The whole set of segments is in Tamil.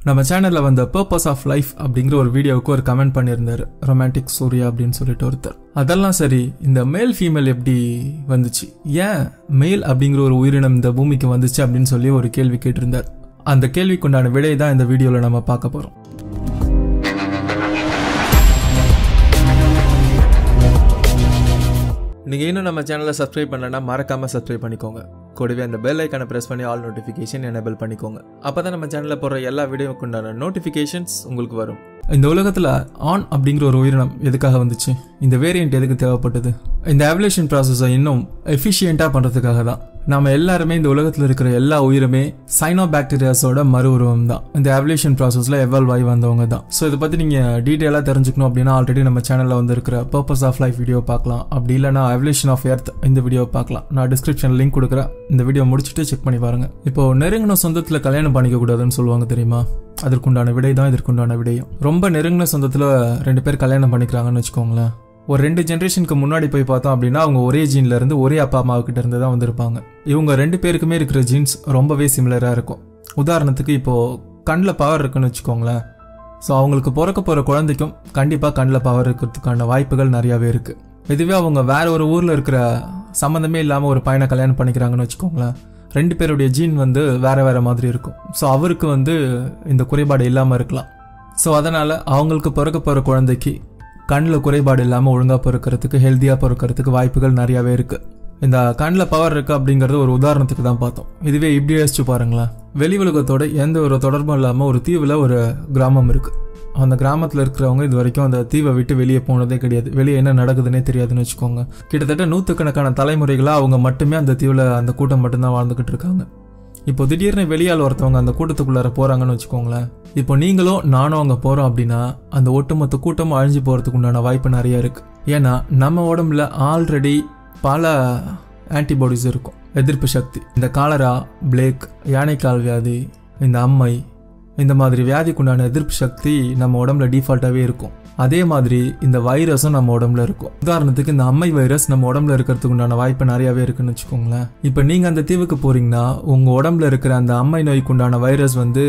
நம்ம சேனல்ல வந்த பர்பஸ் ஆஃப் லைஃப் அப்படிங்கிற ஒரு வீடியோவுக்கு ஒரு கமெண்ட் பண்ணியிருந்தாரு, ரொமான்டிக் சூர்யா அப்படின்னு சொல்லிட்டு ஒருத்தர். அதெல்லாம் சரி, இந்த மேல் ஃபீமேல் எப்படி வந்துச்சு, ஏன் மேல் அப்படிங்கிற ஒரு உயிரினம் இந்த பூமிக்கு வந்துச்சு அப்படின்னு சொல்லி ஒரு கேள்வி கேட்டிருந்தார். அந்த கேள்விக்குண்டான விடையை தான் இந்த வீடியோவில் நம்ம பார்க்க போகிறோம். நீங்கள் இன்னும் நம்ம சேனலை சப்ஸ்கிரைப் பண்ணலன்னா மறக்காமல் சப்ஸ்கிரைப் பண்ணிக்கோங்க. கூடவே அந்த பெல் ஐக்கானை ப்ரெஸ் பண்ணி ஆல் நோட்டிஃபிகேஷன் எனேபிள் பண்ணிக்கோங்க. அப்போ தான் நம்ம சேனலில் போடுற எல்லா வீடியோவுக்கு உண்டான நோட்டிஃபிகேஷன்ஸ் உங்களுக்கு வரும். இந்த உலகத்தில் ஆண் அப்படிங்கிற ஒரு உயிரினம் எதுக்காக வந்துச்சு, இந்த வேரியண்ட் எதுக்கு தேவைப்பட்டது, இந்த எவல்யூஷன் ப்ராசஸை இன்னும் எஃபிஷியண்ட்டாக பண்ணுறதுக்காக தான். நம்ம எல்லாருமே இந்த உலகத்தில் இருக்கிற எல்லா உயிருமே சைனோபாக்டீரியாஸோட மறு உருவம் தான். இந்த எவல்யூஷன் ப்ராசஸில் எவால்வ் ஆகி வந்தவங்க தான். ஸோ இதை பற்றி நீங்கள் டீட்டெயிலாக தெரிஞ்சுக்கணும் அப்படின்னா ஆல்ரெடி நம்ம சேனலில் வந்து இருக்கிற பர்பஸ் ஆஃப் லைஃப் வீடியோ பார்க்கலாம். அப்படி இல்லைனா எவல்யூஷன் ஆஃப் எர்த் இந்த வீடியோ பார்க்கலாம். நான் டிஸ்கிரிப்ஷனில் லிங்க் கொடுக்குறேன், இந்த வீடியோ முடிச்சுட்டு செக் பண்ணி பாருங்கள். இப்போ நெருங்கின சொந்தத்தில் கல்யாணம் பண்ணிக்க கூடாதுன்னு சொல்லுவாங்க தெரியுமா, அதற்குண்டான விடை தான் இதற்குண்டான விடையும். ரொம்ப நெருங்கின சொந்தத்தில் 2 பேர் கல்யாணம் பண்ணிக்கிறாங்கன்னு வச்சுக்கோங்களேன். ஒரு 2 ஜென்ரேஷனுக்கு முன்னாடி போய் பார்த்தோம் அப்படின்னா அவங்க ஒரே ஜீன்ல இருந்து ஒரே அப்பா அம்மாவுக்கிட்ட இருந்து தான் வந்திருப்பாங்க. இவங்க 2 பேருக்குமே இருக்கிற ஜீன்ஸ் ரொம்பவே சிமிலராக இருக்கும். உதாரணத்துக்கு இப்போ கண்ணில் பவர் இருக்குன்னு வச்சுக்கோங்களேன். ஸோ அவங்களுக்கு பிறக்க போகிற குழந்தைக்கும் கண்டிப்பாக கண்ணில் பவர் இருக்கிறதுக்கான வாய்ப்புகள் நிறையாவே இருக்குது. இதுவே அவங்க வேற ஒரு ஊரில் இருக்கிற சம்மந்தமே இல்லாமல் ஒரு பையனை கல்யாணம் பண்ணிக்கிறாங்கன்னு வச்சுக்கோங்களேன். 2 பேருடைய ஜீன் வந்து வேற வேற மாதிரி இருக்கும். ஸோ அவருக்கு வந்து இந்த குறைபாடு இல்லாமல் இருக்கலாம். ஸோ அதனால் அவங்களுக்கு பிறக்க போகிற குழந்தைக்கு கண்ணில் குறைபாடு இல்லாமல் ஒழுங்காக பிறக்கிறதுக்கு, ஹெல்த்தியாக பிறக்கிறதுக்கு வாய்ப்புகள் நிறையாவே இருக்குது. இந்த கண்ணில் பவர் இருக்குது அப்படிங்கிறது ஒரு உதாரணத்துக்கு தான் பார்த்தோம். இதுவே இப்படி யோசிச்சு பாருங்களேன். வெளி உலகத்தோட எந்த ஒரு தொடர்பும் இல்லாமல் ஒரு தீவில் ஒரு கிராமம் இருக்குது. அந்த கிராமத்தில் இருக்கிறவங்க இது வரைக்கும் அந்த தீவை விட்டு வெளியே போனதே கிடையாது. வெளியே என்ன நடக்குதுன்னே தெரியாதுன்னு வச்சுக்கோங்க. கிட்டத்தட்ட 100கணக்கான தலைமுறைகளாக அவங்க மட்டுமே அந்த தீவில் அந்த கூட்டம் மட்டும்தான் வாழ்ந்துக்கிட்டு இருக்காங்க. இப்போ திடீர்னு வெளியால் ஒருத்தவங்க அந்த கூட்டத்துக்குள்ளார போகிறாங்கன்னு வச்சுக்கோங்களேன். இப்போ நீங்களும் நானும் அங்கே போகிறோம் அப்படின்னா அந்த ஒட்டுமொத்த கூட்டமும் அழிஞ்சு போகிறதுக்கு உண்டான வாய்ப்பு நிறைய இருக்குது. ஏன்னா நம்ம உடம்புல ஆல்ரெடி பல ஆன்டிபாடிஸ் இருக்கும், எதிர்ப்பு சக்தி. இந்த காலரா, பிளேக், யானைக்கால் வியாதி, இந்த அம்மை, இந்த மாதிரி வியாதிக்குண்டான எதிர்ப்பு சக்தி நம்ம உடம்புல டிஃபால்ட்டாகவே இருக்கும். அதே மாதிரி இந்த வைரஸும் நம்ம உடம்புல இருக்கும். உதாரணத்துக்கு இந்த அம்மை வைரஸ் நம்ம உடம்புல இருக்கிறதுக்கு உண்டான வாய்ப்பு நிறையாவே இருக்குன்னு வச்சுக்கோங்களேன். இப்போ நீங்கள் அந்த தீவுக்கு போறீங்கன்னா உங்கள் உடம்புல இருக்கிற அந்த அம்மை நோய்க்கு உண்டான வைரஸ் வந்து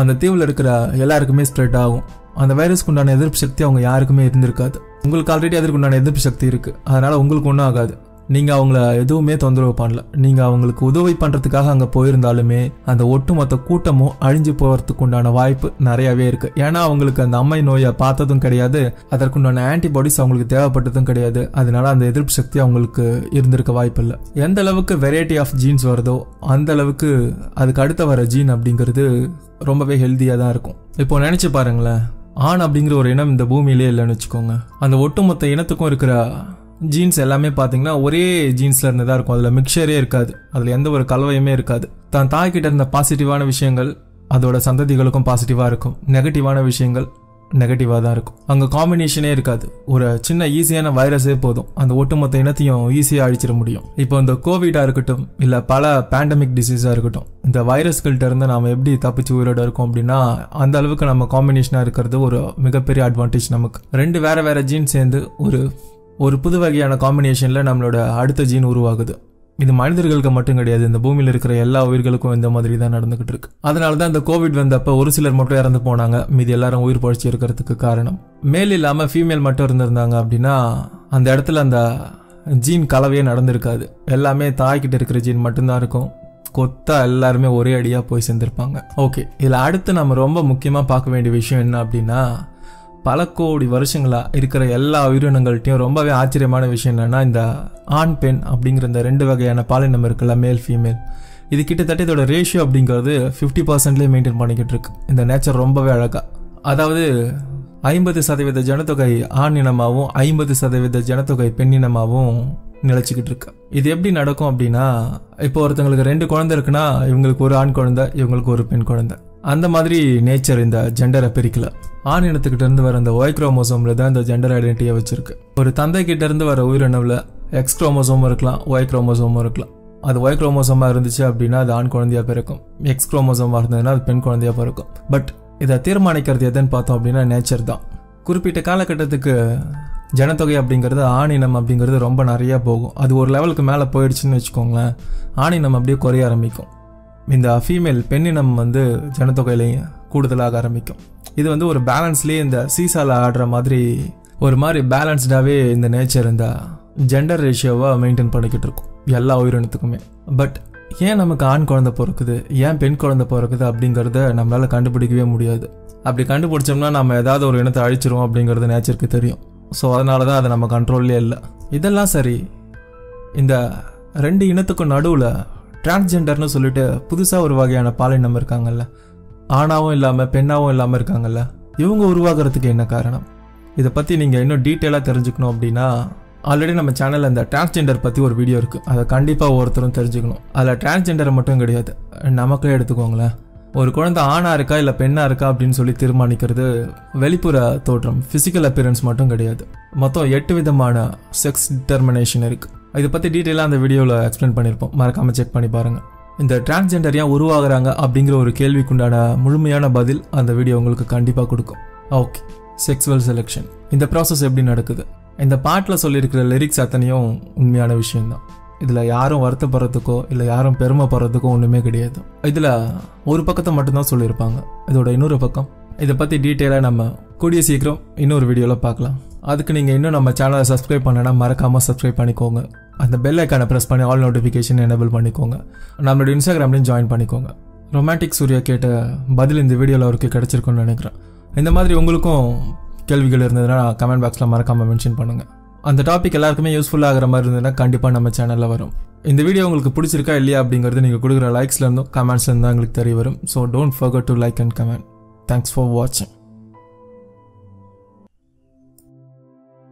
அந்த தீவில் இருக்கிற எல்லாருக்குமே ஸ்ப்ரெட் ஆகும். அந்த வைரஸ்க்கு உண்டான எதிர்ப்பு சக்தி அவங்க யாருக்குமே இருந்திருக்காது. உங்களுக்கு ஆல்ரெடி அதற்கு உண்டான எதிர்ப்பு சக்தி இருக்குது, அதனால உங்களுக்கு ஒன்றும் ஆகாது. நீங்கள் அவங்கள எதுவுமே தொந்தரவு பண்ணல. நீங்கள் அவங்களுக்கு உதவி பண்ணுறதுக்காக அங்கே போயிருந்தாலுமே அந்த ஒட்டுமொத்த கூட்டமும் அழிஞ்சு போகிறதுக்கு உண்டான வாய்ப்பு நிறையாவே இருக்குது. ஏன்னா அவங்களுக்கு அந்த அம்மை நோயை பார்த்ததும் கிடையாது, அதற்குண்டான ஆன்டிபாடிஸ் அவங்களுக்கு தேவைப்பட்டதும் கிடையாது. அதனால அந்த எதிர்ப்பு சக்தி அவங்களுக்கு இருந்திருக்க வாய்ப்பு இல்லை. எந்த அளவுக்கு வெரைட்டி ஆஃப் ஜீன்ஸ் வருதோ அந்த அளவுக்கு அதுக்கு அடுத்த வர ஜீன் அப்படிங்கிறது ரொம்பவே ஹெல்த்தியாக தான் இருக்கும். இப்போ நினச்சி பாருங்களேன், ஆண் அப்படிங்கிற ஒரு இனம் இந்த பூமியிலே இல்லைன்னு வச்சுக்கோங்க. அந்த ஒட்டுமொத்த இனத்துக்கும் இருக்கிற ஜீன்ஸ் எல்லாமே பார்த்தீங்கன்னா ஒரே ஜீன்ஸில் இருந்து தான் இருக்கும். அதில் மிக்சரே இருக்காது, அதில் எந்த ஒரு கலவையுமே இருக்காது. தான் தாய்கிட்ட இருந்த பாசிட்டிவான விஷயங்கள் அதோட சந்ததிகளுக்கும் பாசிட்டிவாக இருக்கும், நெகட்டிவான விஷயங்கள் நெகட்டிவாக தான் இருக்கும். அங்கே காம்பினேஷனே இருக்காது. ஒரு சின்ன ஈஸியான வைரஸே போதும் அந்த ஒட்டுமொத்த இனத்தையும் ஈஸியாக அழிச்சிட முடியும். இப்போ இந்த கோவிடாக இருக்கட்டும், இல்லை பல பேண்டமிக் டிசீஸாக இருக்கட்டும், இந்த வைரஸ்கள்கிட்ட இருந்து நாம் எப்படி தப்பிச்சு உயிரோட இருக்கோம் அப்படின்னா அந்த அளவுக்கு நம்ம காம்பினேஷனாக இருக்கிறது ஒரு மிகப்பெரிய அட்வான்டேஜ் நமக்கு. 2 வேற வேற ஜீன் சேர்ந்து ஒரு புது வகையான காம்பினேஷனில் நம்மளோட அடுத்த ஜீன் உருவாகுது. இது மனிதர்களுக்கு மட்டும் கிடையாது, இந்த பூமியில் இருக்கிற எல்லா உயிர்களுக்கும் இந்த மாதிரி தான் நடந்துகிட்டு இருக்கு. அதனால தான் இந்த கோவிட் வந்தப்போ ஒரு சிலர் மட்டும் இறந்து போனாங்க, மீதி எல்லாரும் உயிர் பழிச்சு இருக்கிறதுக்கு காரணம். மேல் இல்லாமல் ஃபீமேல் மட்டும் இருந்திருந்தாங்க அப்படின்னா அந்த இடத்துல அந்த ஜீன் கலவையே நடந்திருக்காது. எல்லாமே தாய்கிட்ட இருக்கிற ஜீன் மட்டும்தான் இருக்கும். கொத்தா எல்லாருமே ஒரே அடியாக போய் சேர்ந்திருப்பாங்க. ஓகே, இதில் அடுத்து நம்ம ரொம்ப முக்கியமாக பார்க்க வேண்டிய விஷயம் என்ன அப்படின்னா, பல கோடி வருஷங்களாக இருக்கிற எல்லா உயிரினங்கள்ட்டையும் ரொம்பவே ஆச்சரியமான விஷயம் என்னென்னா, இந்த ஆண் பெண் அப்படிங்கிற இந்த 2 வகையான பாலினம் இருக்குல்ல, மேல் ஃபீமேல், இது கிட்டத்தட்ட இதோட ரேஷியோ அப்படிங்கிறது 50%லேயே மெயின்டைன் பண்ணிக்கிட்டு இருக்கு. இந்த நேச்சர் ரொம்பவே அழகாக. அதாவது 50% ஜனத்தொகை ஆண் இனமாகவும் 50% ஜனத்தொகை பெண்ணினமாகவும் நிலச்சிக்கிட்டு இருக்கு. இது எப்படி நடக்கும் அப்படின்னா, இப்போ ஒருத்தங்களுக்கு 2 குழந்தை இருக்குன்னா இவங்களுக்கு ஒரு ஆண் குழந்தை, இவங்களுக்கு ஒரு பெண் குழந்தை. அந்த மாதிரி நேச்சர் இந்த ஜெண்டரை பிரிக்கல. ஆண் இனத்துக்கிட்ட இருந்து வர அந்த ஒய் குரோமோசோம்ல தான் இந்த ஜெண்டர் ஐடென்டிட்டியை வச்சிருக்கு. ஒரு தந்தை கிட்ட இருந்து வர உயிரினவில் எக்ஸ் குரோமோசோமும் இருக்கலாம், ஒய் குரோமோசோமும் இருக்கலாம். அது ஒய் குரோமோசோமா இருந்துச்சு அப்படின்னா அது ஆண் குழந்தையா பிறக்கும், எக்ஸ் குரோமோசோமா இருந்ததுன்னா அது பெண் குழந்தையா பிறக்கும். பட் இதை தீர்மானிக்கிறது எதுன்னு பார்த்தோம் அப்படின்னா நேச்சர் தான். குறிப்பிட்ட காலகட்டத்துக்கு ஜனத்தொகை அப்படிங்கிறது ஆணினம் அப்படிங்கிறது ரொம்ப நிறையா போகும். அது ஒரு லெவலுக்கு மேலே போயிடுச்சுன்னு வச்சுக்கோங்களேன், ஆணினம் அப்படியே குறைய ஆரம்பிக்கும். இந்த ஃபீமேல் பெண்ணினம் வந்து ஜனத்தொகையிலையும் கூடுதலாக ஆரம்பிக்கும். இது வந்து ஒரு பேலன்ஸ்லேயே இந்த சீசால ஆடுற மாதிரி ஒரு மாதிரி பேலன்ஸ்டாகவே இந்த நேச்சர் இந்த ஜெண்டர் ரேஷியோவை மெயின்டைன் பண்ணிக்கிட்டு இருக்கும் எல்லா உயிரினத்துக்குமே. பட் ஏன் நமக்கு ஆண் குழந்தை பிறக்குது, ஏன் பெண் குழந்தை பிறக்குது அப்படிங்கிறத நம்மளால் கண்டுபிடிக்கவே முடியாது. அப்படி கண்டுபிடிச்சோம்னா நம்ம ஏதாவது ஒரு இனத்தை அழிச்சிருவோம் அப்படிங்கிறது நேச்சருக்கு தெரியும். ஸோ அதனால தான் அது நம்ம கண்ட்ரோல்லே இல்லை. இதெல்லாம் சரி, இந்த 2 இனத்துக்கும் நடுவில் டிரான்ஸ்ஜெண்டர்னு சொல்லிட்டு புதுசாக ஒரு வகையான பாலினம் இருக்காங்கல்ல, ஆணாவும் இல்லாமல் பெண்ணாவும் இல்லாமல் இருக்காங்கல்ல, இவங்க உருவாகிறதுக்கு என்ன காரணம்? இதை பற்றி நீங்கள் இன்னும் டீட்டெயிலாக தெரிஞ்சுக்கணும் அப்படின்னா ஆல்ரெடி நம்ம சேனலில் இந்த டிரான்ஸ்ஜெண்டர் பற்றி ஒரு வீடியோ இருக்குது, அதை கண்டிப்பாக ஒவ்வொருத்தரும் தெரிஞ்சுக்கணும். அதில் டிரான்ஸ்ஜெண்டரை மட்டும் கிடையாது, நமக்கே எடுத்துக்கோங்களேன். ஒரு குழந்தை ஆணாக இருக்கா இல்லை பெண்ணாக இருக்கா அப்படின்னு சொல்லி தீர்மானிக்கிறது வெளிப்புற தோற்றம், ஃபிசிக்கல் அப்பியரன்ஸ் மட்டும் கிடையாது. மொத்தம் 8 விதமான செக்ஸ் டிட்டர்மினேஷன் இருக்குது. இதை பற்றி டீட்டெயிலாக அந்த வீடியோவில் எக்ஸ்பிளைன் பண்ணியிருப்போம், மறக்காமல் செக் பண்ணி பாருங்கள். இந்த டிரான்ஸ்ஜெண்டர் ஏன் உருவாகிறாங்க அப்படிங்கிற ஒரு கேள்விக்குண்டான முழுமையான பதில் அந்த வீடியோ உங்களுக்கு கண்டிப்பாக கொடுக்கும். ஓகே, செக்ஸுவல் செலெக்ஷன் இந்த ப்ராசஸ் எப்படி நடக்குது? இந்த பாட்டில் சொல்லியிருக்கிற லிரிக்ஸ் அத்தனையும் உண்மையான விஷயம்தான். இதில் யாரும் வருத்தப்படுறதுக்கோ இல்லை யாரும் பெருமைப்படுறதுக்கோ ஒன்றுமே கிடையாது. இதில் ஒரு பக்கத்தை மட்டும்தான் சொல்லியிருப்பாங்க, இதோட இன்னொரு பக்கம். இதை பற்றி டீட்டெயிலாக நம்ம கூடிய சீக்கிரம் இன்னொரு வீடியோவில் பார்க்கலாம். அதுக்கு நீங்கள் இன்னும் நம்ம சேனலை சப்ஸ்கிரைப் பண்ணனா மறக்காமல் சப்ஸ்கிரைப் பண்ணிக்கோங்க. அந்த பெல் ஐக்கானை ப்ரெஸ் பண்ணி ஆல் நோட்டிஃபிகேஷன் எனேபிள் பண்ணிக்கோங்க. நம்மளோட இன்ஸ்டாகிராம்லையும் ஜாயின் பண்ணிக்கோங்க. ரொமான்டிக் சூர்யா கேட்ட பதில் இந்த வீடியோவில் அவருக்கு கிடச்சிருக்குன்னு நினைக்கிறேன். இந்த மாதிரி உங்களுக்கும் கேள்விகள் இருந்ததுன்னா கமெண்ட் பாக்ஸில் மறக்காமல் மென்ஷன் பண்ணுங்கள். அந்த டாபிக் எல்லாருக்குமே யூஸ்ஃபுல்லாக ஆகிற மாதிரி இருந்ததுன்னா கண்டிப்பாக நம்ம சேனலில் வரும். இந்த வீடியோ உங்களுக்கு பிடிச்சிருக்கா இல்லையா அப்படிங்கிறது நீங்கள் கொடுக்குற லைக்ஸ்லேருந்தும் கமெண்ட்ஸ்லேருந்து தான் எங்களுக்கு தெரிய வரும். So don't forget to like and comment. Thanks for வாட்சிங்.